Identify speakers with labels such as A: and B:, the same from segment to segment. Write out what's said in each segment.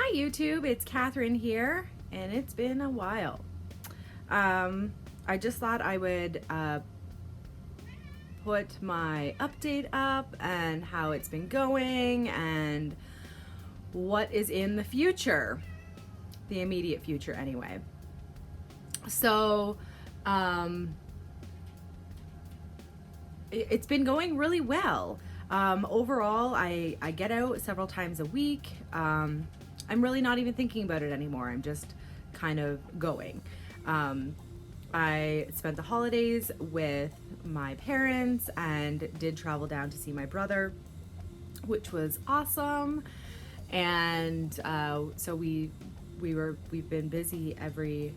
A: Hi YouTube, it's Catherine here, and it's been a while. I just thought I would put my update up and how it's been going and what is in the future, the immediate future anyway. So, it's been going really well. Overall, I get out several times a week. I'm really not even thinking about it anymore. I'm just kind of going. I spent the holidays with my parents and did travel down to see my brother, which was awesome. And so we've been busy every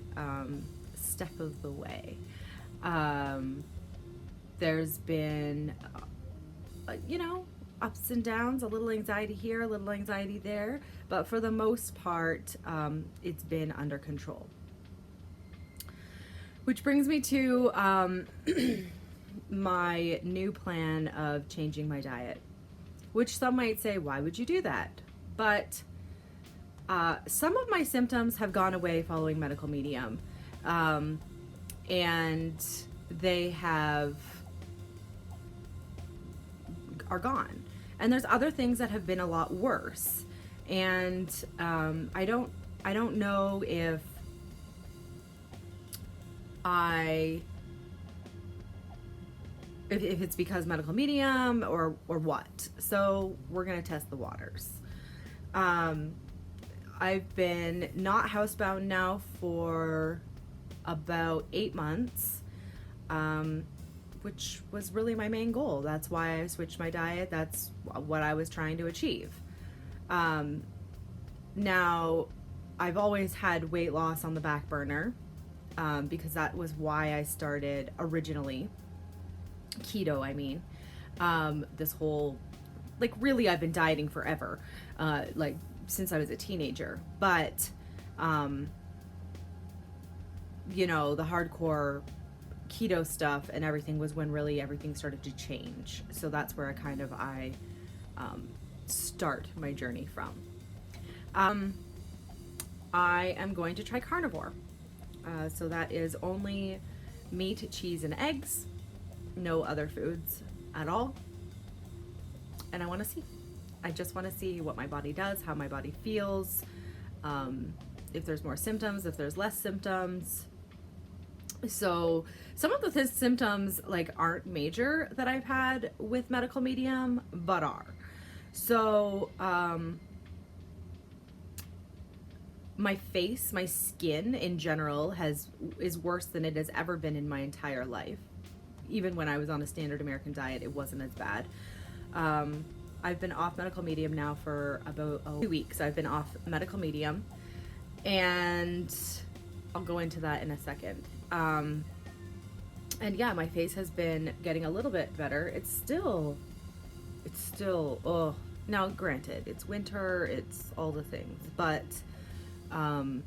A: step of the way. There's been, ups and downs, a little anxiety here, a little anxiety there, but for the most part, it's been under control. Which brings me to my new plan of changing my diet, which some might say, why would you do that? But some of my symptoms have gone away following medical medium, and they are gone. And there's other things that have been a lot worse. And I don't know if it's because medical medium or what. So we're gonna test the waters. I've been not housebound now for about 8 months, which was really my main goal. That's why I switched my diet. That's what I was trying to achieve. Now, I've always had weight loss on the back burner, because that was why I started originally keto. I mean, this whole, really, I've been dieting forever, since I was a teenager. But, the hardcore keto stuff and everything was when really everything started to change. So that's where I start my journey from. I am going to try carnivore. So that is only meat, cheese, and eggs. No other foods at all. And I just want to see what my body does, how my body feels, if there's more symptoms, if there's less symptoms. So some of the symptoms aren't major that I've had with medical medium, but are. So my face, my skin in general is worse than it has ever been in my entire life. Even when I was on a standard American diet, it wasn't as bad. I've been off medical medium now for about 2 weeks. I've been off medical medium, and I'll go into that in a second. And yeah, my face has been getting a little bit better. It's still, now granted, it's winter, it's all the things, but, no,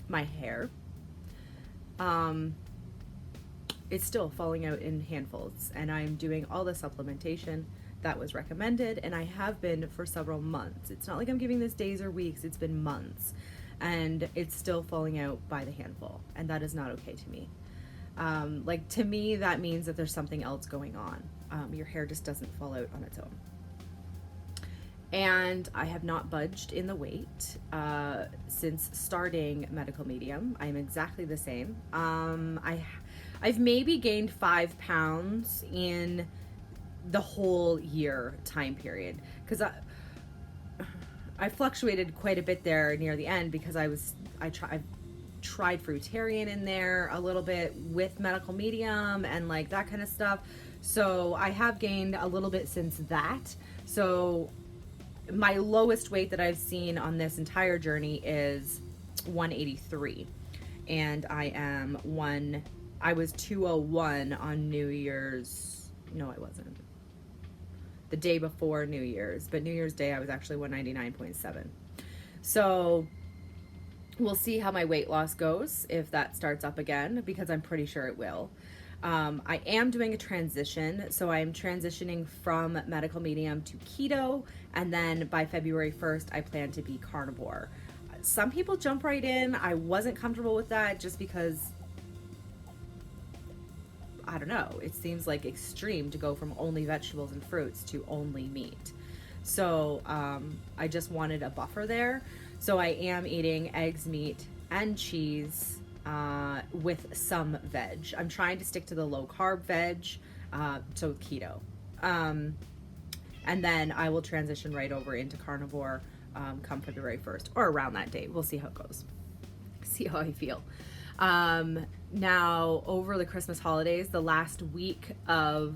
A: my hair, it's still falling out in handfuls, and I'm doing all the supplementation that was recommended, and I have been for several months. It's not like I'm giving this days or weeks, it's been months. And it's still falling out by the handful, and that is not okay to me. To me, that means that there's something else going on. Your hair just doesn't fall out on its own. And I have not budged in the weight since starting medical medium. I'm exactly the same. I've maybe gained 5 pounds in the whole year time period, because I fluctuated quite a bit there near the end, because I tried fruitarian in there a little bit with medical medium and that kind of stuff. So I have gained a little bit since that. So my lowest weight that I've seen on this entire journey is 183, and I was 201 on New Year's. No, I wasn't. The day before New Year's, but New Year's Day I was actually 199.7. So we'll see how my weight loss goes, if that starts up again, because I'm pretty sure it will. I am doing a transition, so I'm transitioning from medical medium to keto, and then by February 1st, I plan to be carnivore. Some people jump right in. I wasn't comfortable with that just because, I don't know, it seems like extreme to go from only vegetables and fruits to only meat. So I just wanted a buffer there. So I am eating eggs, meat, and cheese with some veg. I'm trying to stick to the low carb veg, so keto. And then I will transition right over into carnivore come February 1st or around that date. We'll see how it goes. See how I feel. Now, over the Christmas holidays, the last week of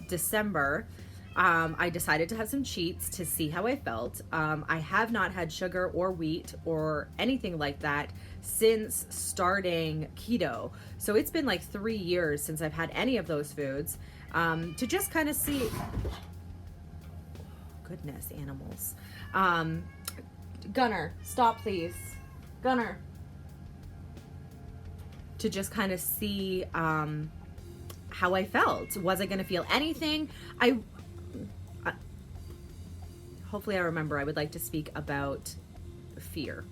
A: December, I decided to have some cheats to see how I felt. I have not had sugar or wheat or anything like that since starting keto. So it's been like 3 years since I've had any of those foods, to just kind of see. Goodness, animals. Gunner, stop please. Gunner. To just kind of see how I felt. Was I going to feel anything? Hopefully I remember. I would like to speak about fear.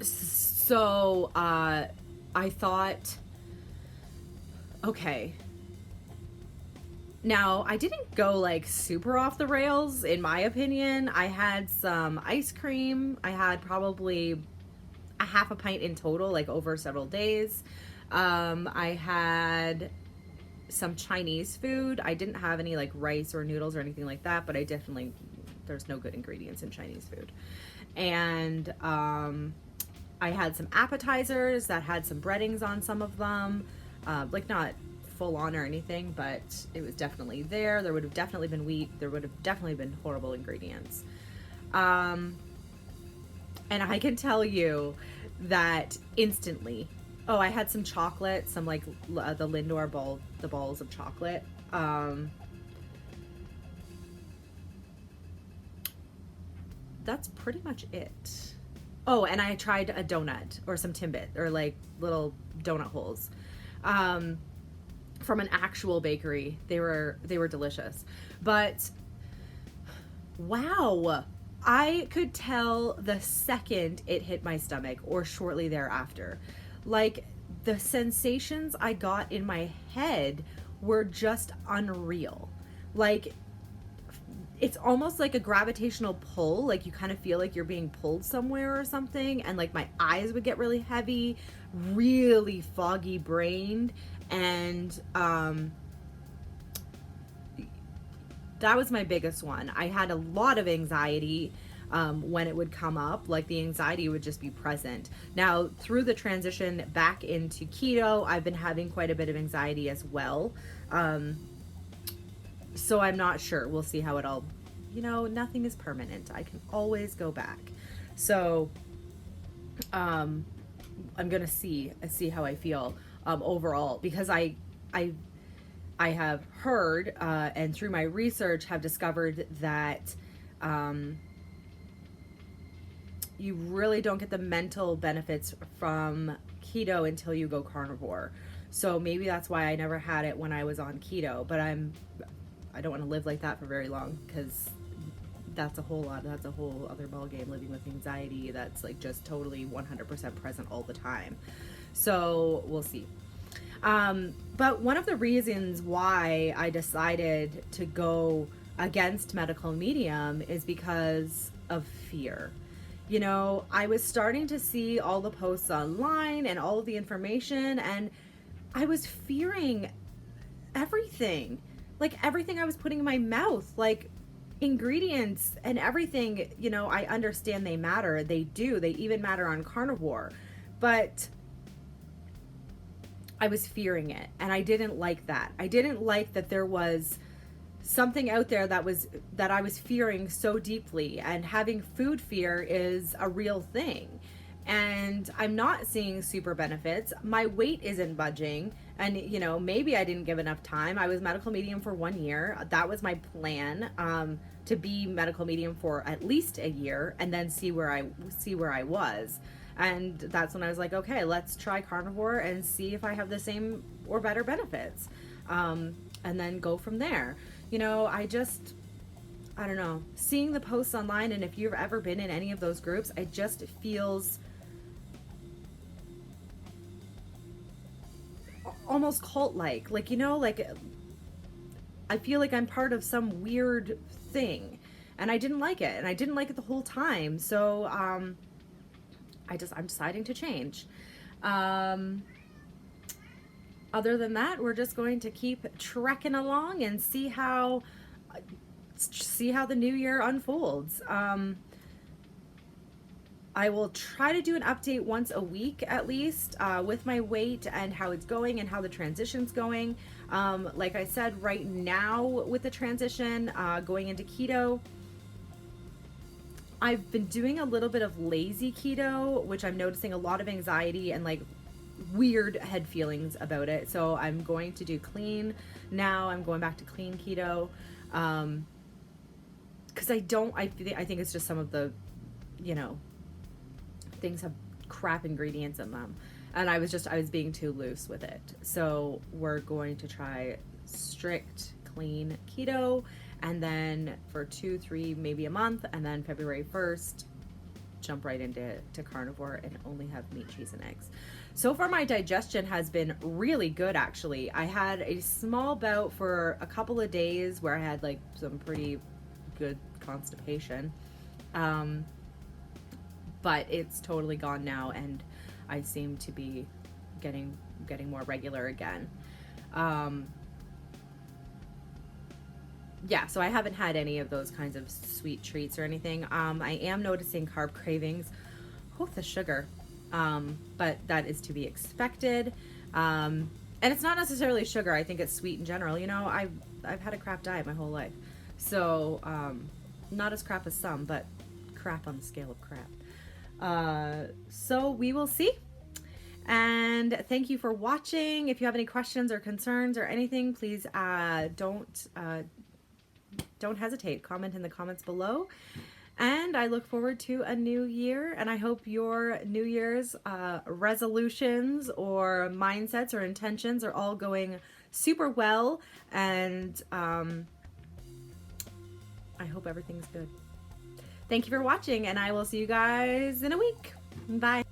A: So I thought, okay. Now, I didn't go like super off the rails, in my opinion. I had some ice cream. I had probably a half a pint in total, like over several days. I had some Chinese food. I didn't have any like rice or noodles or anything like that, but I definitely, there's no good ingredients in Chinese food. And I had some appetizers that had some breadings on some of them, like not full on or anything, but it was definitely there. There would have definitely been wheat. There would have definitely been horrible ingredients. And I can tell you that instantly, oh, I had some chocolate, some like the Lindor ball, the balls of chocolate. That's pretty much it. Oh, and I tried a donut or some Timbit or like little donut holes. From an actual bakery. They were delicious. But wow, I could tell the second it hit my stomach or shortly thereafter. Like the sensations I got in my head were just unreal. Like it's almost like a gravitational pull, like you kind of feel like you're being pulled somewhere or something, and like my eyes would get really heavy, really foggy brained, and that was my biggest one. I had a lot of anxiety when it would come up. Like the anxiety would just be present. Now, through the transition back into keto, I've been having quite a bit of anxiety as well. So I'm not sure. We'll see how it all, nothing is permanent. I can always go back. So I'm going to see how I feel overall, because I have heard and through my research have discovered that you really don't get the mental benefits from keto until you go carnivore. So maybe that's why I never had it when I was on keto, but I don't want to live like that for very long, because that's a whole other ball game, living with anxiety that's like just totally 100% present all the time. So we'll see. But one of the reasons why I decided to go against medical medium is because of fear. I was starting to see all the posts online and all of the information, and I was fearing everything. Like everything I was putting in my mouth, like ingredients and everything, I understand they matter. They do. They even matter on carnivore. But I was fearing it, and I didn't like that. I didn't like that there was something out there that I was fearing so deeply, and having food fear is a real thing. And I'm not seeing super benefits. My weight isn't budging, and maybe I didn't give enough time. I was medical medium for 1 year. That was my plan, to be medical medium for at least a year and then see where I was. And that's when I was like, okay, let's try carnivore and see if I have the same or better benefits. And then go from there. You know, I don't know, seeing the posts online, and if you've ever been in any of those groups, it just feels almost cult-like. Like, you know, like I feel like I'm part of some weird thing, and I didn't like it, and I didn't like it the whole time. So I'm deciding to change. Um, Other than that, we're just going to keep trekking along and see how the new year unfolds. I will try to do an update once a week at least, with my weight and how it's going and how the transition's going. Like I said, right now with the transition, going into keto, I've been doing a little bit of lazy keto, which I'm noticing a lot of anxiety and like weird head feelings about it. So I'm going to do clean now. I'm going back to clean keto. Because I think it's just some of the, you know, things have crap ingredients in them. And I was being too loose with it. So we're going to try strict clean keto, and then for 2-3 maybe a month, and then February 1st jump right into carnivore and only have meat, cheese, and eggs. So far my digestion has been really good, actually. I had a small bout for a couple of days where I had like some pretty good constipation, but it's totally gone now, and I seem to be getting more regular again. Yeah, so I haven't had any of those kinds of sweet treats or anything. I am noticing carb cravings. Oh, the sugar. But that is to be expected. And it's not necessarily sugar. I think it's sweet in general. You know, I've had a crap diet my whole life. So, not as crap as some, but crap on the scale of crap. So we will see. And thank you for watching. If you have any questions or concerns or anything, please don't hesitate. Comment in the comments below. And I look forward to a new year, and I hope your New Year's resolutions or mindsets or intentions are all going super well, and I hope everything's good. Thank you for watching, and I will see you guys in a week. Bye.